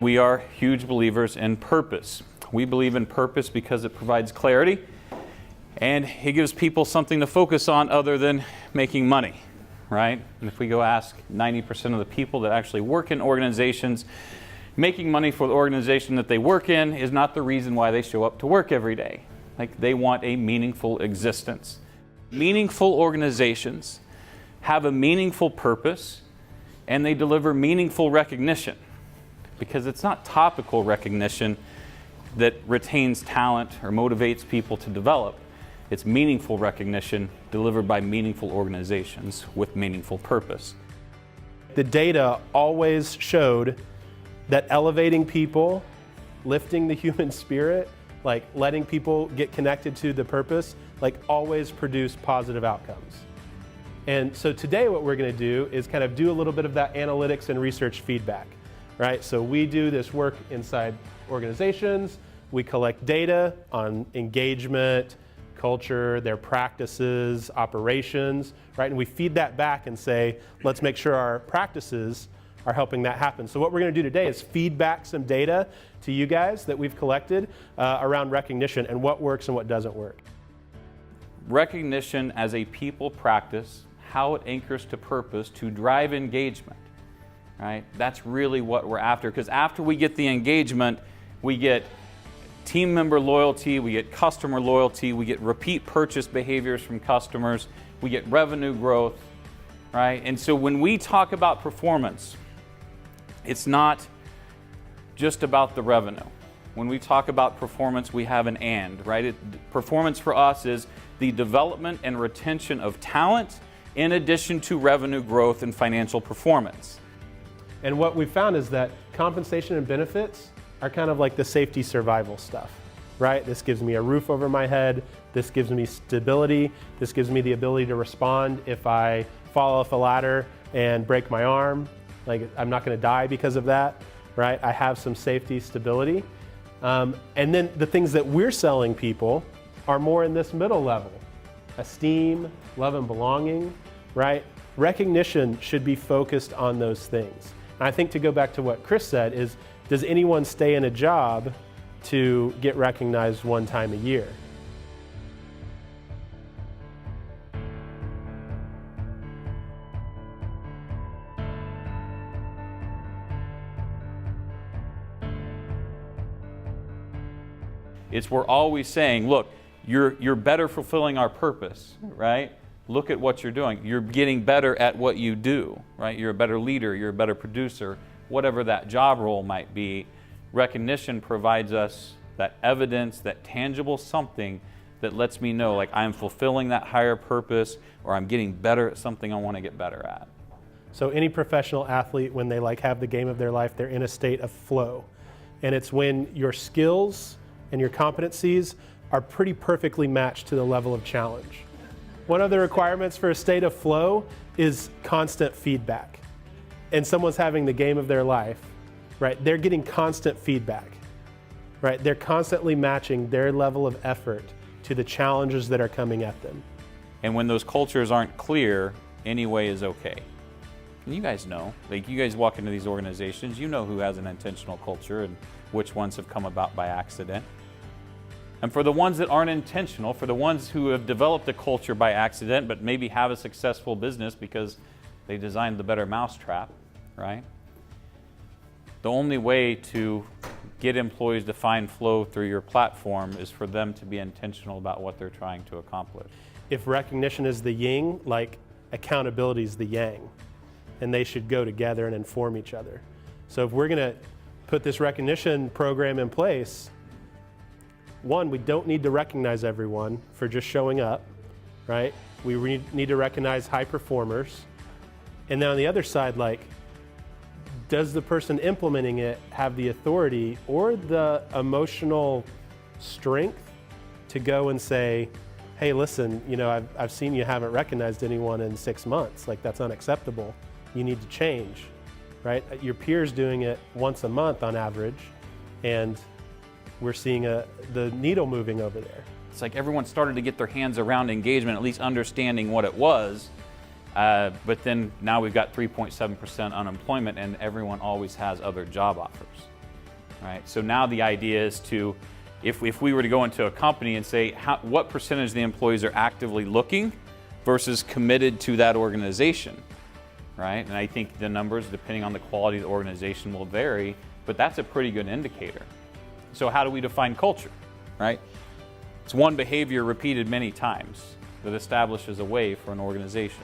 We are huge believers in purpose. We believe in purpose because it provides clarity and it gives people something to focus on other than making money, right? And if we go ask 90% of the people that actually work in organizations, making money for the organization that they work in is not the reason why they show up to work every day. Like, they want a meaningful existence. Meaningful organizations have a meaningful purpose and they deliver meaningful recognition, because it's not topical recognition that retains talent or motivates people to develop. It's meaningful recognition delivered by meaningful organizations with meaningful purpose. The data always showed that elevating people, lifting the human spirit, like letting people get connected to the purpose, like always produce positive outcomes. And so today what we're going to do is kind of do a little bit of that analytics and research feedback, right? So we do this work inside organizations. We collect data on engagement, culture, their practices, operations, right? And we feed that back and say, let's make sure our practices are helping that happen. So what we're going to do today is feed back some data to you guys that we've collected around recognition and what works and what doesn't work. Recognition as a people practice, how it anchors to purpose to drive engagement, right? That's really what we're after, because after we get the engagement, we get team member loyalty, we get customer loyalty, we get repeat purchase behaviors from customers, we get revenue growth, right? And so when we talk about performance, it's not just about the revenue. When we talk about performance, we have an and, right? Performance for us is the development and retention of talent in addition to revenue growth and financial performance. And what we found is that compensation and benefits are kind of like the safety survival stuff, right? This gives me a roof over my head. This gives me stability. This gives me the ability to respond if I fall off a ladder and break my arm. Like, I'm not going to die because of that, right? I have some safety, stability. And then the things that we're selling people are more in this middle level. Esteem, love and belonging, right? Recognition should be focused on those things. And I think, to go back to what Chris said, is, does anyone stay in a job to get recognized one time a year? We're always saying, look, you're better fulfilling our purpose, right? Look at what you're doing. You're getting better at what you do, right? You're a better leader, you're a better producer, whatever that job role might be. Recognition provides us that evidence, that tangible something that lets me know, like, I'm fulfilling that higher purpose, or I'm getting better at something I want to get better at. So any professional athlete, when they have the game of their life, they're in a state of flow. And it's when your skills and your competencies are pretty perfectly matched to the level of challenge. One of the requirements for a state of flow is constant feedback. And someone's having the game of their life, right? They're getting constant feedback, right? They're constantly matching their level of effort to the challenges that are coming at them. And when those cultures aren't clear, any way is okay. And you guys know, like, you guys walk into these organizations, you know who has an intentional culture and which ones have come about by accident. And for the ones that aren't intentional, for the ones who have developed a culture by accident but maybe have a successful business because they designed the better mousetrap, right? The only way to get employees to find flow through your platform is for them to be intentional about what they're trying to accomplish. If recognition is the yin, like, accountability is the yang, and they should go together and inform each other. So if we're going to put this recognition program in place, one, we don't need to recognize everyone for just showing up, right? We need to recognize high performers. And then on the other side, like, does the person implementing it have the authority or the emotional strength to go and say, hey, listen, you know, I've seen you haven't recognized anyone in 6 months. Like, that's unacceptable. You need to change, right? Your peer's doing it once a month on average, and we're seeing the needle moving over there. It's like everyone started to get their hands around engagement, at least understanding what it was. But then now we've got 3.7% unemployment, and everyone always has other job offers. right? So now the idea is to, if we were to go into a company and say, what percentage of the employees are actively looking versus committed to that organization, right? And I think the numbers, depending on the quality of the organization, will vary, but that's a pretty good indicator. So how do we define culture, right? It's one behavior repeated many times that establishes a way for an organization.